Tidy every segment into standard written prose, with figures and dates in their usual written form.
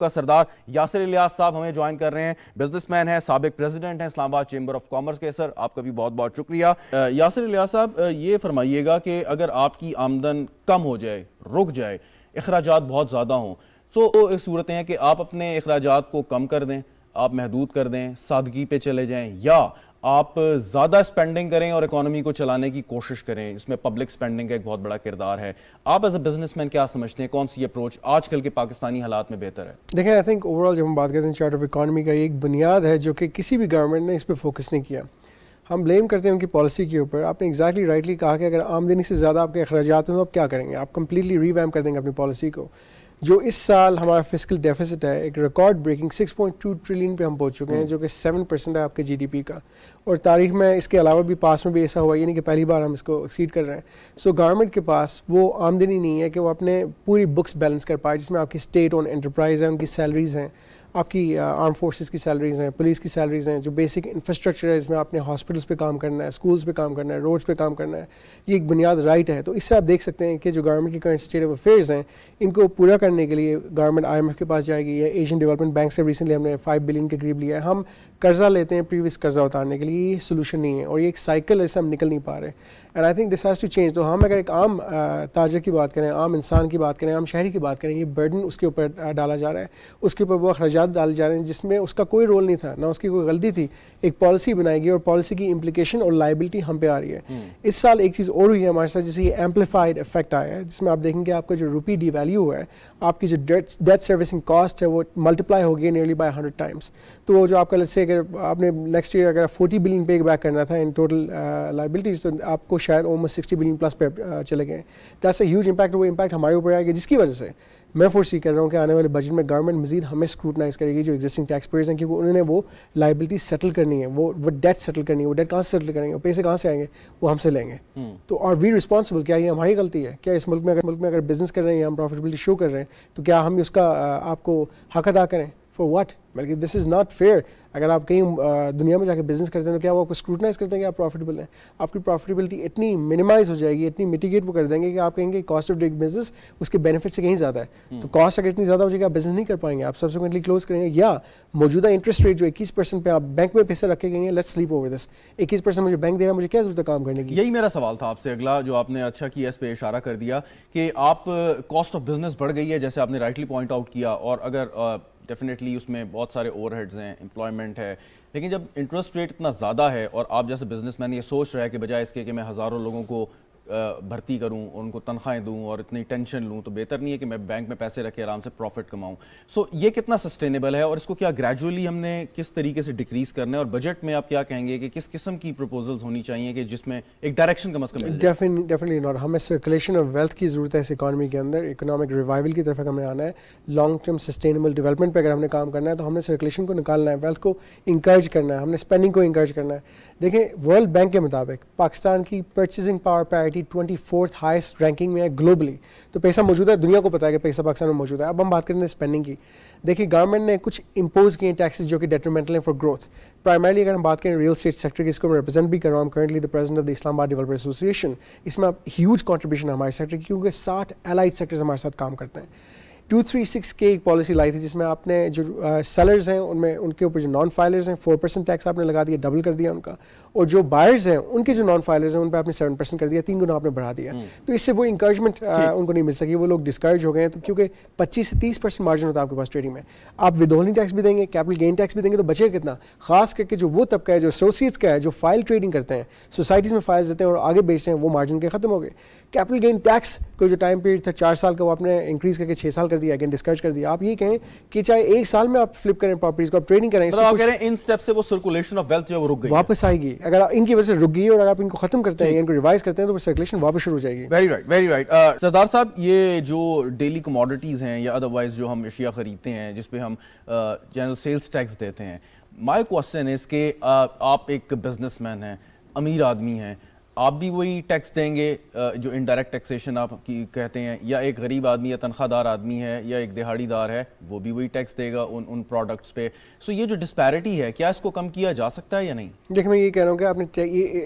کا سردار یاسر الیاس صاحب ہمیں جوائن کر رہے ہیں، بزنس مین ہیں، سابق پریزیڈنٹ ہیں اسلام آباد چیمبر آف کامرس کے۔ سر آپ کا بھی بہت بہت شکریہ۔ یاسر الیاس صاحب یہ فرمائیے گا کہ اگر آپ کی آمدن کم ہو جائے، رک جائے، اخراجات بہت زیادہ ہوں، تو ایک صورتیں ہیں کہ آپ اپنے اخراجات کو کم کر دیں، آپ محدود کر دیں، سادگی پہ چلے جائیں، یا آپ زیادہ سپینڈنگ کریں اور اکانومی کو چلانے کی کوشش کریں، اس میں پبلک سپینڈنگ کا ایک بہت بڑا کردار ہے۔ آپ ایز اے بزنس مین کیا سمجھتے ہیں، کون سی اپروچ آج کل کے پاکستانی حالات میں بہتر ہے؟ دیکھیں آئی تھنک اوور آل جب ہم بات کرتے ہیں چارٹ آف اکانومی کا، یہ ایک بنیاد ہے جو کہ کسی بھی گورنمنٹ نے اس پہ فوکس نہیں کیا۔ ہم بلیم کرتے ہیں ان کی پالیسی کے اوپر۔ آپ نے ایگزیکٹلی رائٹلی کہا کہ اگر آمدنی سے زیادہ آپ کے اخراجات ہیں تو آپ کیا کریں گے؟ آپ کمپلیٹلی ریویمپ کر دیں گے اپنی پالیسی کو۔ جو اس سال ہمارا فسکل ڈیفیسٹ ہے ایک ریکارڈ بریکنگ 6.2 ٹریلین پہ ہم پہنچ چکے ہیں، جو کہ 7% ہے آپ کے جی ڈی پی کا، اور تاریخ میں اس کے علاوہ بھی پاس میں بھی ایسا ہوا، یہ نہیں کہ پہلی بار ہم اس کو ایکسیڈ کر رہے ہیں۔ سو گورنمنٹ کے پاس وہ آمدنی نہیں ہے کہ وہ اپنے پوری بکس بیلنس کر پائے، جس میں آپ کی اسٹیٹ اون انٹرپرائز ہیں، ان کی سیلریز ہیں، آپ کی آرم فورسز کی سیلریز ہیں، پولیس کی سیلریز ہیں، جو بیسک انفراسٹرکچر ہے اس میں آپ نے ہاسپٹلس پہ کام کرنا ہے، اسکولس پہ کام کرنا ہے، روڈس پہ کام کرنا ہے، یہ ایک بنیاد رائٹ ہے۔ تو اس سے آپ دیکھ سکتے ہیں کہ جو گورنمنٹ کی کرنٹ اسٹیٹ آف افیئرز ہیں، ان کو پورا کرنے کے لیے گورنمنٹ آئی ایم ایف کے پاس جائے گی، یا ایشین ڈیولپمنٹ بینک سے ریسنٹلی ہم نے 5 بلین کے قریب لیا ہے۔ ہم قرضہ لیتے ہیں پریویس قرضہ اتارنے کے لیے، یہ سولوشن نہیں ہے، اور یہ ایک سائیکل ہے، اس سے ہم نکل نہیں پا رہے، and I think this has to change. تو ہم اگر ایک عام تاجر کی بات کریں، عام انسان کی بات کریں، عام شہری کی بات کریں، یہ برڈن اس کے اوپر ڈالا جا رہا ہے، اس کے اوپر وہ اخراجات ڈالے جا رہے ہیں جس میں اس کا کوئی رول نہیں تھا، نہ اس کی کوئی غلطی تھی۔ ایک پالیسی بنائی گئی اور پالیسی کی امپلیکیشن اور لائبلٹی ہم پہ آ رہی ہے۔ اس سال ایک چیز اور ہوئی ہے ہمارے ساتھ، جسے یہ ایمپلیفائڈ افیکٹ آیا ہے، جس میں آپ دیکھیں گے آپ کا جو روپی ڈی ویلیو ہوا ہے، آپ کی جو ڈیٹ سروسنگ کاسٹ ہے وہ ملٹیپلائی ہو گئی نیئرلی بائی 100 ٹائمس۔ تو وہ جو آپ کا لیٹس سے اگر آپ نے نیکسٹ ایئر اگر 40 بلین پے بیک کرنا تھا ان ٹوٹل لائبلٹیز، تو آپ کو شاید آلموسٹ 60 بلین پلس پہ چلے گئے۔ That's a huge impact. وہ امپیکٹ ہمارے اوپر آئے گا، جس کی وجہ سے میں فورسی کر رہا ہوں کہ آنے والے بجٹ میں گورنمنٹ مزید ہمیں اسکروٹنائز کرے گی، جو ایگزسٹنگ ٹیکس پیئرز ہیں، کیونکہ انہوں نے وہ لائبلٹی سیٹل کرنی ہے، وہ ڈیٹ سیٹل کرنی ہے۔ وہ ڈیٹ کہاں سے سیٹل کریں گے؟ پیسے کہاں سے آئیں گے؟ وہ ہم سے لیں گے۔ تو اور وی رسپانسبل، کیا یہ ہماری غلطی ہے؟ کیا اس ملک میں اگر بزنس کر رہے ہیں یا ہم پروفیٹیبلٹی شو کر رہے ہیں تو کیا ہم اس کا آپ کو حق ادا کریں؟ For what? بلکہ دس از ناٹ فیئر۔ اگر آپ کہیں دنیا میں جا کے بزنس کرتے ہیں تو کیا وہ آپ کو اسکروٹنائز کرتے ہیں کہ آپ پروفیٹیبل ہیں؟ آپ کی پروفیٹیبلٹی اتنی منیمائز ہو جائے گی، اتنی میٹیگیٹ وہ کر دیں گے کہ آپ کہیں گے کاسٹ آف ڈوئنگ بزنس اس کے بینیفٹ سے کہیں زیادہ ہے۔ تو کاسٹ اگر اتنی زیادہ ہو جائے گی آپ بزنس نہیں کر پائیں گے، آپ سبسیکوئنٹلی کلوز کریں گے، یا موجودہ انٹرسٹ ریٹ جو 21% پہ آپ بینک میں پیسے رکھے گئے ہیں، لیٹس سلیپ اوور دس۔ 21% مجھے بینک دے رہا ہے، مجھے کیا ضرورت ہے کام کرنے کی؟ یہی میرا سوال تھا آپ سے اگلا، جو آپ نے اچھا کیا اس پہ اشارہ کر دیا کہ آپ کاسٹ آف بزنس بڑھ گئی ہے، جیسے آپ نے رائٹلی پوائنٹ آؤٹ کیا، اور اگر ڈیفینیٹلی اس میں بہت سارے اوور ہیڈز ہیں، امپلائمنٹ ہے، لیکن جب انٹرسٹ ریٹ اتنا زیادہ ہے اور آپ جیسے بزنس مین یہ سوچ رہا ہے کہ بجائے اس کے کہ میں ہزاروں لوگوں کو بھرتی کروں، ان کو تنخواہیں دوں اور اتنی ٹینشن لوں، تو بہتر نہیں ہے کہ میں بینک میں پیسے رکھ کے آرام سے پروفٹ کماؤں۔ سو یہ کتنا سسٹینیبل ہے، اور اس کو کیا گریجولی ہم نے کس طریقے سے ڈکریز کرنا ہے، اور بجٹ میں آپ کیا کہیں گے کہ کس قسم کی پروپوزلز ہونی چاہیے کہ جس میں ایک ڈائریکشن کم از کم مل جائے؟ Definitely not. ہمیں سرکولیشن آف ویلتھ کی ضرورت ہے اس اکانومی کے اندر، اکنامک ریوائول کی طرف ہمیں آنا ہے، لانگ ٹرم سسٹینیبل ڈیولپمنٹ پہ اگر ہم نے کام کرنا ہے تو ہم نے سرکولیشن کو نکالنا ہے، ویلتھ کو انکریج کرنا ہے، ہم نے اسپینڈنگ کو انکریج کرنا ہے۔ دیکھیں ورلڈ بینک کے مطابق پاکستان کی purchasing power parity 24th highest ranking میں ہے گلوبلی۔ تو پیسہ موجود ہے، دنیا کو پتہ ہے کہ پیسہ پاکستان میں موجود ہے۔ اب ہم بات کرتے ہیں اسپینڈنگ کی۔ دیکھیں گورنمنٹ نے کچھ امپوز کیے ٹیکسز جو کہ ڈیٹرمنٹل ہیں فار گروتھ۔ پرائمرلی اگر ہم بات کریں ریئل اسٹیٹ سیکٹر کی، اس کو میں ریپرزینٹ بھی کر رہا ہوں، currently the president of the Islamabad developer association. اس میں ہیوج کنٹریبیوشن ہے ہمارے سیکٹر کی، کیونکہ 60 الائڈ سیکٹرز ہمارے ساتھ کام کرتے ہیں۔ 236 کے ایک پالیسی لائی تھی جس میں آپ نے جو سیلرز ہیں ان میں ان کے اوپر جو نان فائلرز ہیں 4% ٹیکس آپ نے لگا دیا، ڈبل کر دیا ان کا، اور جو بائرز ہیں ان کے جو نان فائلرز ہیں ان پہ آپ نے 7% کر دیا، 3 گنا آپ نے بڑھا دیا۔ تو اس سے وہ انکریجمنٹ ان کو نہیں مل سکی، وہ لوگ ڈسکریج ہو گئے ہیں، تو کیونکہ 25 سے 30% مارجن ہوتا ہے آپ کے پاس ٹریڈنگ میں، آپ ود ہولڈنگ ٹیکس بھی دیں گے، کیپٹل گین ٹیکس بھی دیں گے، تو بچے کتنا؟ خاص کر کے جو وہ طبقہ ہے جو ایسوسیٹس کا ہے، جو فائل ٹریڈنگ کرتے ہیں، سوسائٹیز میں فائلز دیتے ہیں اور آگے بیچتے ہیں، وہ مارجن کے ختم ہو گئے۔ کیپٹل گین ٹیکس کو جو ٹائم پیریڈ تھا 4 سال کا، وہ آپ نے انکریز کر کے 6 سال کر دیا، اگین ڈسکریج کر دیا۔ آپ یہ کہیں کہ چاہے 1 سال میں آپ فلپ کریں پراپرٹیز کو، آپ ٹریڈنگ کریں، آپ کہہ رہے ہیں ان سٹیپ سے وہ سرکولیشن آف ویلتھ جو ہے وہ رک گئی، واپس آئے گی۔ اگر ان کی وجہ سے رک گئی ہے اور اگر آپ ان کو ختم کرتے ہیں یا ان کو ریوائز کرتے ہیں تو سرکولیشن واپس شروع ہو جائے گی۔ Very right, very right. سردار صاحب، یہ جو ڈیلی کموڈیٹیز ہیں یا ادروائز جو ہم اشیاء خریدتے ہیں جس پہ ہم جنرل سیلز ٹیکس دیتے ہیں، مائی کوسچن از کہ آپ ایک بزنس مین ہیں، امیر آدمی ہیں، آپ بھی وہی ٹیکس دیں گے جو انڈائریکٹ ٹیکسیشن آپ کی کہتے ہیں, یا ایک غریب آدمی یا تنخواہ دار آدمی ہے یا ایک دہاڑی دار ہے وہ بھی وہی ٹیکس دے گا ان پروڈکٹس پہ؟ سو یہ جو ڈسپیرٹی ہے کیا اس کو کم کیا جا سکتا ہے یا نہیں؟ دیکھیں میں یہ کہہ رہا ہوں کہ آپ نے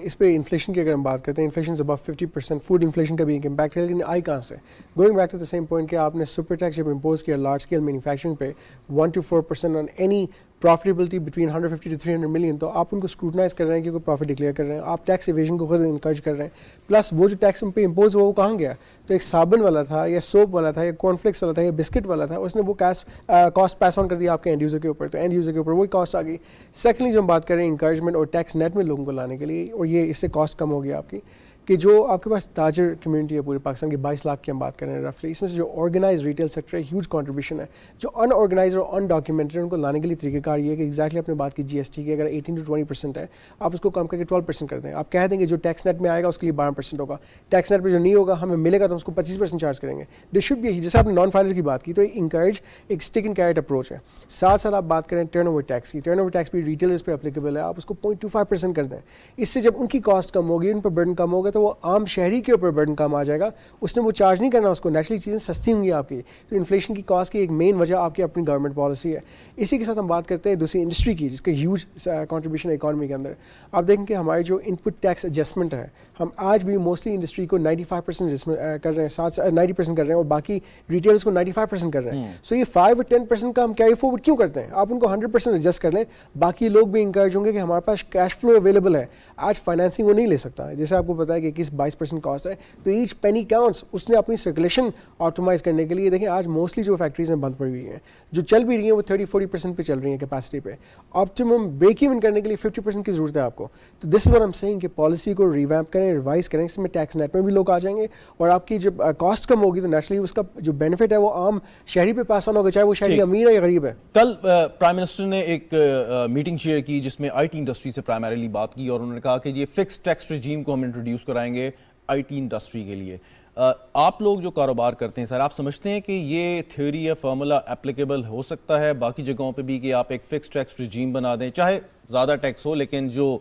اس پہ انفلیشن کی اگر ہم بات کرتے ہیں, انفلیشن ابو 50%, فوڈ انفلیشن کا بھی ایک امپیکٹ ہے, لیکن آئی کہاں سے؟ Going back to the same point کہ آپ نے سپر ٹیکس جب امپوز کیا لارج اسکیل مینوفیکچرنگ پہ 1 to 4% on any profitability between 150 to 300 million, تو آپ ان کو اسکروٹنائز کر رہے ہیں کیونکہ پروفٹ ڈکلیئر کر رہے ہیں, آپ ٹیکس ایویژن کو خود انکریج کر رہے ہیں. پلس وہ جو ٹیکس ان پہ امپوز ہوا وہ کہاں گیا؟ تو ایک صابن والا تھا یا سوپ والا تھا یا کارن فلیکس والا تھا یا بسکٹ والا تھا, اس نے وہ کاسٹ پیس آن کر دیا آپ کے اینڈ یوزر کے اوپر, تو اینڈ یوزر کے اوپر وہی کاسٹ آ گئی. سیکنڈلی جو ہم بات کریں انکریجمنٹ اور ٹیکس نیٹ میں لوگوں کو لانے کے لیے, اور یہ اس سے کاسٹ کم ہو گیا آپ کی, کہ جو آپ کے پاس تاجر کمیونٹی ہے پورے پاکستان کی 22 لاکھ کی ہم بات کر رہے ہیں رفلی, اس میں سے جو آرگنائز ریٹیل سیکٹر ہے ہیوج کنٹریبیوشن ہے. جو ان آرگنائز اور ان ڈاکیومنٹڈ ان کو لانے کے لیے طریقہ کار یہ ہے کہ ایگزیکٹلی آپ نے بات کی جی ایس ٹی کی, اگر 18 to 20% ہے آپ اس کو کم کر کے 12% کر دیں. آپ کہہ دیں گے جو ٹیکس نیٹ میں آئے گا اس کے لیے 12% ہوگا, ٹیکس نیٹ پہ جو نہیں ہوگا ہمیں ملے گا تو ہم اس کو 25% چارج کریں گے. دس شوڈ بی, جیسے آپ نے نان فائلر کی بات کی, تو انکریج ایک اسٹک اینڈ کیرٹ اپروچ ہے. ساتھ ساتھ آپ بات کریں ٹرن اوور ٹیکس کی, ٹرن اوور ٹیکس بھی ریٹیلرز پہ اپلیکیبل ہے, آپ اس کو 0.25% کر دیں. اس سے جب ان کی کاسٹ کم ہوگی, ان پر برڈن کم ہوگا, تو وہ عام شہری کے اوپر برڈن کم آ جائے گا, اس نے وہ چارج نہیں کرنا اس کو, نیچرلی چیزیں سستی ہوں گی آپ کی. تو انفلیشن کی کاسٹ کی ایک مین وجہ آپ کی اپنی گورنمنٹ پالیسی ہے. اسی کے ساتھ ہم بات کرتے ہیں دوسری انڈسٹری کی جس کا ہیوج کنٹریبیوشن ہے اکانومی کے اندر. آپ دیکھیں کہ ہماری جو ان پٹ ٹیکس ایڈجسٹمنٹ ہے, ہم آج بھی موسٹلی انڈسٹری کو 95% کر رہے ہیں, 90% کر رہے ہیں, اور باقی ریٹیلرز کو 95% کر رہے ہیں. سو یہ 5 اور 10% کا ہم کیری فارورڈ کیوں کرتے ہیں؟ آپ ان کو 100% ایڈجسٹ کر لیں, باقی لوگ بھی انکریج ہوں گے کہ ہمارے پاس کیش فلو اویلیبل ہے. آج فائنینسنگ وہ نہیں لے سکتا, جیسے آپ کو پتا ہے کہ 21-22% کاسٹ ہے, تو ایچ پینی کاؤنٹس. اس نے اپنی سرکولیشن آپٹیمائز کرنے کے لیے, دیکھیں آج موسٹلی جو فیکٹریز ہیں بند پڑی ہوئی ہیں, جو چل بھی رہی ہیں وہ 30-40% پہ چل رہی ہیں کیپیسٹی پہ. آپٹیمم بریک ایون کرنے کے لیے 50% کی ضرورت ہے آپ کو. تو this is what I am seeing کہ پالیسی کو ریویمپ کریں, ریوائز کریں, اس میں ٹیکس نیٹ میں بھی لوگ آ جائیں گے, اور آپ کی جب کاسٹ کم ہوگی تو نیچرلی اس کا جو بینیفٹ ہے وہ عام شہری پہ پاس آن ہوگا, چاہے وہ شہری امیر ہے یا غریب ہے. کل پرائم منسٹر نے ایک میٹنگ شیئر کی جس میں آئی ٹی انڈسٹری سے پرائمریلی بات کی, اور انہوں نے کہا کہ یہ فکس ٹیکس رجیم کو ہم انٹروڈیوس کرائیں گے آئی ٹی انڈسٹری کے لیے. آپ لوگ جو کاروبار کرتے ہیں سر, آپ سمجھتے ہیں کہ یہ تھیوری یا فارمولا اپلیکیبل ہو سکتا ہے باقی جگہوں پہ بھی, کہ آپ ایک فکس ٹیکس رجیم بنا دیں, چاہے زیادہ ٹیکس ہو لیکن جو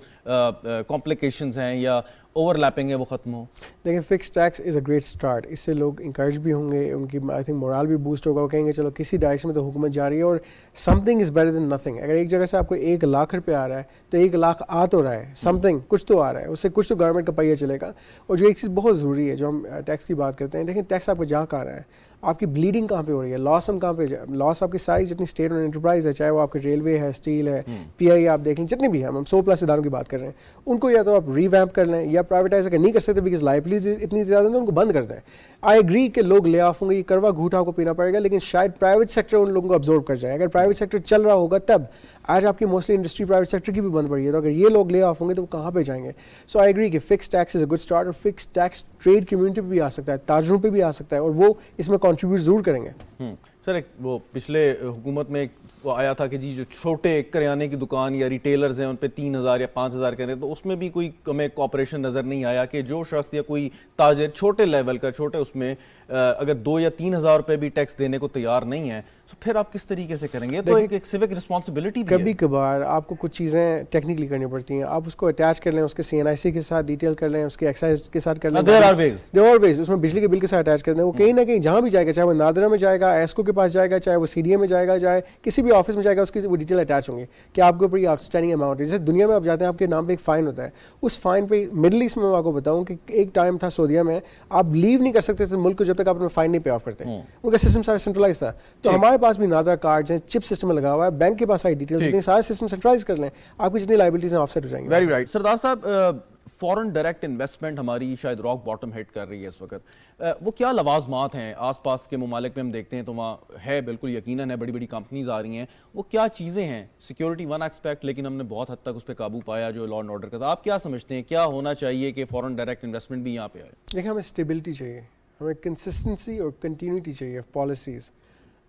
کمپلیکیشنز ہیں یا اوور لیپنگ ہے وہ ختم ہو؟ دیکھیں fix tax is a great start, اس سے لوگ انکریج بھی ہوں گے, ان کی آئی تھنک مورال بھی بوسٹ ہوگا, وہ کہیں گے چلو کسی ڈائریکشن میں تو حکومت جا رہی ہے, اور some thing is better than nothing. اگر ایک جگہ سے آپ کو 1 لاکھ روپے آ رہا ہے تو 1 لاکھ آ تو رہا ہے, سم تھنگ کچھ تو آ رہا ہے, اس سے کچھ تو گورنمنٹ کا پہیہ چلے گا. اور جو ایک چیز بہت ضروری ہے جو ہم ٹیکس کی بات کرتے ہیں, دیکھیں ٹیکس آپ کو جا کہاں رہا ہے, آپ کی بلیڈنگ کہاں پہ ہو رہی ہے, لاس ہم کہاں پہ, لاس آپ کی ساری جتنی اسٹیٹ اور انٹرپرائز ہے, چاہے وہ آپ کے ریلوے ہے, اسٹیل ہے, پی آئی آپ دیکھ لیں, جتنے بھی ہیں, ہم 100+ اداروں کی بات کر رہے ہیں, ان کو یا تو آپ ریویمپ کر لیں یا پرائیویٹائز اگر نہیں کر سکتے بیکاز لائبلٹیز اتنی زیادہ ہیں, ان کو بند کر دیں. آئی ایگری کہ لوگ لے آف ہوں گے, یہ کروا گھوٹا آپ کو پینا پڑے گا, لیکن شاید پرائیویٹ سیکٹر ان لوگوں کو ابزورب کر جائے. اگر پرائیویٹ سیکٹر چل رہا ہوگا تب, آج آپ کی موسٹلی انڈسٹری پرائیویٹ سیکٹر کی بھی بند پڑی ہے, تو اگر یہ لوگ لے آف ہوں گے تو وہ کہاں پہ جائیں گے؟ سو آئی ایگری کہ fix tax is a good start, اور فکس ٹیکس ٹریڈ کمیونٹی پہ بھی آ سکتا ہے, تاجروں پہ بھی آ سکتا ہے, اور وہ اس میں کنٹریبیوٹ ضرور کریں گے. سر ایک وہ پچھلے حکومت میں ایک وہ آیا تھا کہ جی جو چھوٹے کریانے کی دکان یا ریٹیلرز ہیں ان پہ 3,000 یا 5,000 کہہ رہے ہیں, تو اس میں بھی کوئی ہمیں کوآپریشن نظر نہیں آیا کہ جو شخص یا کوئی تاجر چھوٹے لیول کا, چھوٹے اس میں اگر 2 یا 3,000 روپے بھی ٹیکس دینے کو تیار نہیں ہے تو پھر آپ کس طریقے سے کریں گے؟ تو ایک سیوک رسپانسبلٹی بھی ہے. کبھی کبھار آپ کو کچھ چیزیں ٹیکنیکلی کرنی پڑتی ہیں, آپ اس کو اٹیچ کر لیں, اس کے CNIC کے ساتھ ڈیٹیل کر لیں, اس کے ایکسائز کے ساتھ کر لیں, there are ways, اس میں بجلی کے بل کے ساتھ اٹیچ کر دیں. وہ کہیں نہ کہیں جہاں بھی جائے گا, چاہے وہ نادرہ میں جائے گا, ایسکو کے پاس جائے گا, چاہے وہ CDA میں جائے گا, چاہے کسی بھی آفس میں جائے گا, اس کی وہ ڈیٹیل اٹیچ ہوں گے کہ آپ کے اوپر یہ آؤٹ اسٹینڈنگ اماؤنٹ ہے. جیسے دنیا میں آپ جاتے ہیں آپ کے نام پہ ایک فائن ہوتا ہے, اس فائن پہ مڈل ایسٹ میں آپ کو بتاؤں کہ ایک ٹائم تھا سعودیہ میں, آپ لیو نہیں کر سکتے تھے ملک کو جب تک آپ اپنا فائن نہیں پے آف کرتے. ان کا سسٹم سارا سینٹرلائز تھا. تو ہمارے پاس بھی نادرا کارڈز ہیں, چپ سسٹم میں لگا ہوا ہے, بینک کے پاس آئی ڈیٹیلز, سارے سسٹم سینٹرلائز کر لیں, آپ کی جتنی لائبلٹیز ہیں آف سیٹ ہو جائیں گے. Very right. سردار صاحب, فورن ڈائریکٹ انویسٹمنٹ ہماری شاید راک باٹم ہٹ کر رہی ہے اس وقت, وہ کیا لوازمات ہیں آس پاس کے ممالک میں؟ ہم دیکھتے ہیں تو وہاں ہے بالکل یقیناً ہے, بڑی بڑی کمپنیز آ رہی ہیں, وہ کیا چیزیں ہیں؟ سیکیورٹی ون ایکسپیکٹ, لیکن ہم نے بہت حد تک اس پہ قابو پایا جو لا اینڈ آرڈر کا تھا. آپ کیا سمجھتے ہیں کیا ہونا چاہیے کہ فورن ڈائریکٹ انویسٹمنٹ بھی یہاں پہ آئے؟ دیکھیں ہمیں اسٹیبلٹی چاہیے, ہمیں کنسسٹنسی اور کنٹینیوٹی چاہیے پالیسیز.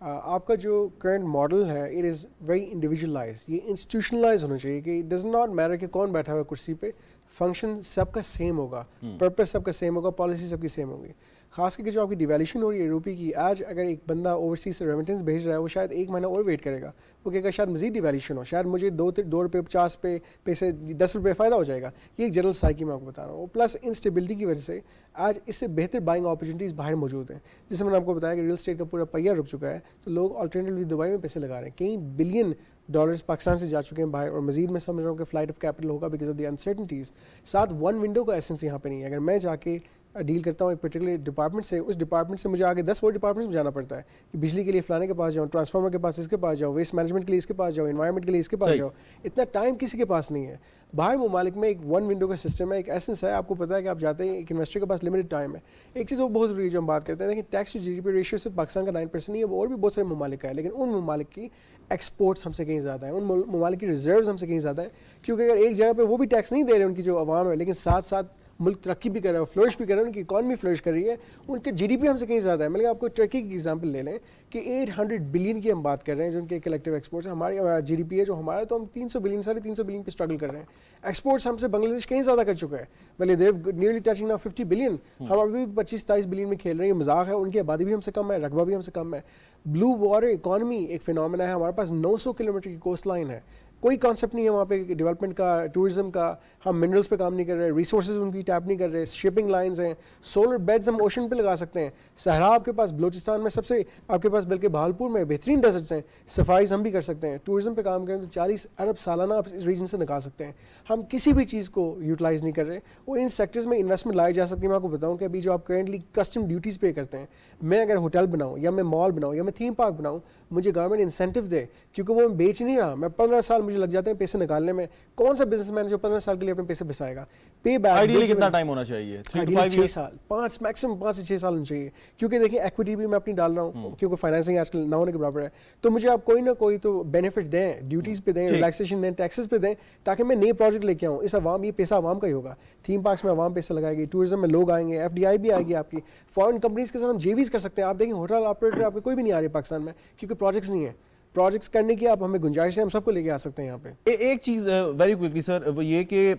آپ کا جو کرنٹ ماڈل ہے اٹ از ویری انڈیویجولائز, یہ انسٹیٹیوشنلائز ہونا چاہیے کہ ڈز ناٹ میٹر کہ کون بیٹھا ہوا ہے کرسی پہ, فنکشن سب کا سیم ہوگا, پرپز سب کا سیم ہوگا, پالیسی سب کی سیم ہوگی. خاص کر کے جو آپ کی ڈیویلیوشن ہو رہی ہے روپی کی. آج اگر ایک بندہ اوورسیز سے ریمیٹنس بھیج رہا ہے وہ شاید ایک مہینہ اور ویٹ کرے گا, وہ کہے گا شاید مزید ڈیویلیوشن ہو, شاید مجھے 2 روپے 50 پیسے 10 روپے فائدہ ہو جائے گا. یہ ایک جنرل سائیکی میں آپ کو بتا رہا ہوں. پلس انسٹیبلٹی کی وجہ سے آج اس سے بہتر بائنگ اپرچونیٹیز باہر موجود ہیں. جیسے میں نے آپ کو بتایا کہ ریل اسٹیٹ کا پورا پہیہ رک چکا ہے, تو لوگ آلٹرنیٹیولی دبئی میں پیسے لگا رہے ہیں. کئی بلین ڈالرز پاکستان سے جا چکے ہیں باہر, اور مزید میں سمجھ رہا ہوں کہ فلائٹ آف کیپٹل ہوگا بیکاز آف دی انسرٹنٹیز. ساتھ ون ونڈو کا ایسنس یہاں پہ نہیں ہے. اگر میں جا کے ڈیل کرتا ہوں ایک پرٹیکولر ڈپارٹمنٹ سے, اس ڈپارٹمنٹ سے مجھے آگے 10 اور ڈپارٹمنٹس میں جانا پڑتا ہے کہ بجلی کے لیے فلانے کے پاس جاؤں, ٹرانسفارمر کے پاس اس کے پاس جاؤ, ویسٹ مینجمنٹ کے لیے اس کے پاس جاؤ, انوائرمنٹ کے لیے اس کے پاس جاؤ. اتنا ٹائم کسی کے پاس نہیں ہے. باہر ممالک میں ایک ون ونڈو کا سسٹم ہے, ایک ایسنس ہے. آپ کو پتا ہے کہ آپ جاتے ہیں, ایک انویسٹر کے پاس لمیٹڈ ٹائم ہے. ایک چیز وہ بہت ضروری ہے جو ہم بات کرتے ہیں, لیکن tax to G D P ratio صرف پاکستان کا 9% نہیں ہے, وہ اور بھی بہت سارے ممالک کا ہے. لیکن ان ممالک کی ایکسپورٹس ہم سے کہیں زیادہ ہیں, ان ممالک کی ریزروز ہم سے کہیں زیادہ ہیں, کیونکہ اگر ایک جگہ پہ وہ بھی ٹیکس نہیں دے رہے ان کی جو عوام ہے, لیکن ساتھ ساتھ ملک ترقی بھی کر رہا ہے, فلورش بھی کر رہا ہے, ان کی اکانومی فلورش کر رہی ہے, ان کے جی ڈی پی ہم سے کہیں زیادہ ہے. مطلب آپ کو ٹرکی کی ایگزامپل لے لیں کہ 800 بلین کی ہم بات کر رہے ہیں جو ان کے کلیکٹیو ایکسپورٹس ہیں. ہماری جی ڈی پی ہے جو ہمارا, تو ہم 300 بلین 350 بلین پہ اسٹرگل کر رہے ہیں. ایکسپورٹس ہم سے بنگلہ دیش کہیں زیادہ کر چکا ہے. مطلب دے نیئرلی ٹچنگ نا 50 بلین, ہم ابھی بھی 25-27 بلین میں کھیل رہے ہیں. مذاق ہے, ان کی آبادی بھی ہم سے کم ہے, رقبہ بھی ہم سے کم ہے. بلو واٹر اکانومی ایک فینومینا ہے. ہمارے پاس 900 کلومیٹر کی کوسٹ لائن ہے, کوئی کانسیپٹ نہیں ہے وہاں پہ ڈیولپمنٹ کا, ٹورزم کا. ہم منرلس پہ کام نہیں کر رہے, ریسورسز ان کی ٹیپ نہیں کر رہے, شپنگ لائنز ہیں, سولر بیڈز ہم اوشن پہ لگا سکتے ہیں. صحرا آپ کے پاس بلوچستان میں سب سے, آپ کے پاس بلکہ بہالپور میں بہترین ڈیزرٹس ہیں, سفاریز ہم بھی کر سکتے ہیں. ٹورزم پہ کام کریں تو 40 ارب سالانہ آپ اس ریجن سے نکال سکتے ہیں. ہم کسی بھی چیز کو یوٹیلائز نہیں کر رہے, اور ان سیکٹرز میں انویسٹمنٹ لائی جا سکتی ہے. میں آپ کو بتاؤں کہ ابھی جو آپ کرنٹلی کسٹم ڈیوٹیز پے کرتے ہیں, میں اگر ہوٹل بناؤں یا میں مال بناؤں یا میں تھیم پارک بناؤں, مجھے گورنمنٹ انسینٹیو دے, کیونکہ وہ میں بیچ نہیں رہا. میں 15 سال مجھے لگ جاتے ہیں پیسے نکالنے میں. کون سا بزنس مین جو 15 سال کے لیے اپنے پیسے بسائے گا؟ پے بیک آئیڈیلی کتنا ٹائم ہونا چاہیے؟ 3 to 5 6 سال, 5 میکسیمم 5 سے 6 سال ہونا چاہیے. کیونکہ دیکھیں ایکویٹی بھی میں اپنی ڈال رہا ہوں, کیونکہ فائنینسنگ آج کل نہ ہونے کے برابر ہے. تو مجھے آپ کوئی نہ کوئی تو بینیفٹ دیں, ڈیوٹیز پہ دیں, ریلیکسیشن دیں, ٹیکسز پہ دیں, تاکہ میں نئے پروجیکٹ لے کے آؤں. اس عوام, یہ پیسہ عوام کا ہی ہوگا. تھیم پارکس میں عوام پیسہ لگائے گی, ٹورزم میں لوگ آئیں گے, ایف ڈی آئی بھی آئے گی آپ کی, فارن کمپنیز کے ساتھ ہم جے ویز کر سکتے ہیں. آپ دیکھیں ہوٹل آپریٹر آپ کے کوئی بھی نہیں آ رہے پاکستان میں, کیونکہ پروجیکٹس نہیں ہیں. پروجیکٹس کرنے کی آپ ہمیں گنجائش ہے, ہم سب کو لے کے آ سکتے ہیں یہاں پہ. ایک چیز ویری کوئکلی سر, وہ یہ کہ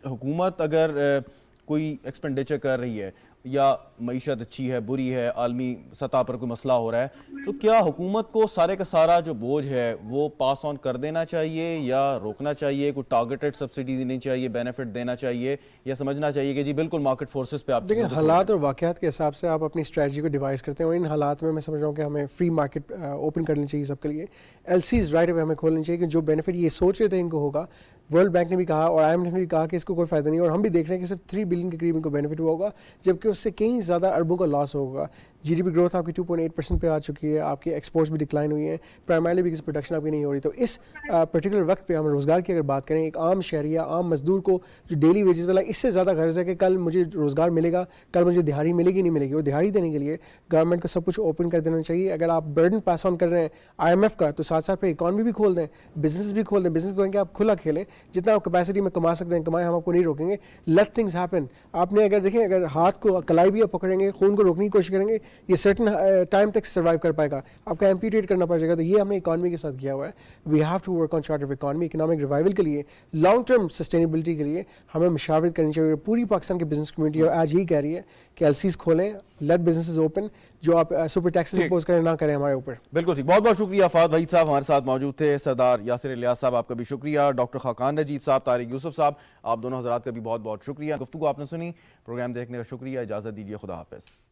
حکومت اگر کوئی ایکسپینڈیچر کر رہی ہے, یا معیشت اچھی ہے, بری ہے, عالمی سطح پر کوئی مسئلہ ہو رہا ہے, تو کیا حکومت کو سارے کا سارا جو بوجھ ہے وہ پاس آن کر دینا چاہیے, یا روکنا چاہیے, کوئی ٹارگیٹڈ سبسڈی دینی چاہیے, بینیفٹ دینا چاہیے, یا سمجھنا چاہیے کہ جی بالکل مارکیٹ فورسز پہ آپ دیکھیں حالات اور واقعات کے حساب سے آپ اپنی اسٹریٹجی کو ڈیوائز کرتے ہیں. اور ان حالات میں سمجھ رہا ہوں کہ ہمیں فری مارکیٹ اوپن کرنی چاہیے سب کے لیے. ایل سیز رائٹ اوے ہمیں کھولنی چاہیے کہ جو بینیفٹ یہ سوچ رہے تھے ان کو ہوگا. ورلڈ بینک نے بھی کہا اور آئی ایم نے بھی کہا کہ اس کو کوئی فائدہ نہیں, اور ہم بھی دیکھ رہے ہیں کہ صرف 3 بلین کے قریب ان کو بینیفٹ ہوا ہوگا, جبکہ اس سے کہیں زیادہ اربوں کا لاس ہوگا. جی ڈی پی گروتھ آپ کی 2.8% پہ آ چکی ہے, آپ کی ایکسپورٹس بھی ڈکلائن ہوئی ہیں, پرائمرلی بیکاز پروڈکشن آپ کی نہیں ہو رہی. تو اس پرٹیکولر وقت پہ ہم روزگار کی اگر بات کریں, ایک عام شہری یا عام مزدور کو جو ڈیلی ویجز والا, اس سے زیادہ غرض ہے کہ کل مجھے روزگار ملے گا, کل مجھے دہاڑی ملے گی نہیں ملے گی. اور دہاڑی دینے کے لیے گورنمنٹ کو سب کچھ اوپن کر دینا چاہیے. اگر آپ برڈن پاس آن کر رہے ہیں آئی ایم ایف کا, تو ساتھ ساتھ پہ اکانومی بھی کھول دیں, بزنس بھی کھول دیں. بزنس کو کہیں کہ آپ کھلا کھیلیں, جتنا آپ کیپیسٹی میں کما سکتے ہیں کمائیں, ہم آپ کو نہیں روکیں گے. Let things happen. آپ نے اگر دیکھیں, اگر ہاتھ کو کلائی بھی آپ پکڑیں گے, خون کو روکنے کی کوشش کریں گے, یہ سرٹن ٹائم تک سروائیو کر پائے گا, آپ کا ایمپیوٹیٹ کرنا پڑے گا. تو یہ ہم نے اکانومی کے ساتھ کیا ہوا ہے. We have to work on chart of economy. Economic revival کے لیے, لانگ ٹرم سسٹینیبلٹی کے لیے ہمیں مشاورت کرنی چاہیے. پوری پاکستان کی بزنس کمیونٹی آج یہی کہہ رہی ہے کہ ایل سیز کھولیں, لیٹ بزنسز اوپن, جو آپ سپر ٹیکسز امپوز کریں نہ کریں ہمارے اوپر. بالکل ٹھیک. بہت بہت شکریہ. فہد وحید صاحب ہمارے ساتھ موجود تھے, سردار یاسر الیاس صاحب آپ کا بھی شکریہ, ڈاکٹر خاقان نجیب صاحب, طارق یوسف صاحب, آپ دونوں حضرات کا بھی بہت بہت شکریہ. گفتگو آپ نے سنی, پروگرام دیکھنے کا شکریہ. اجازت دیجیے, خدا حافظ.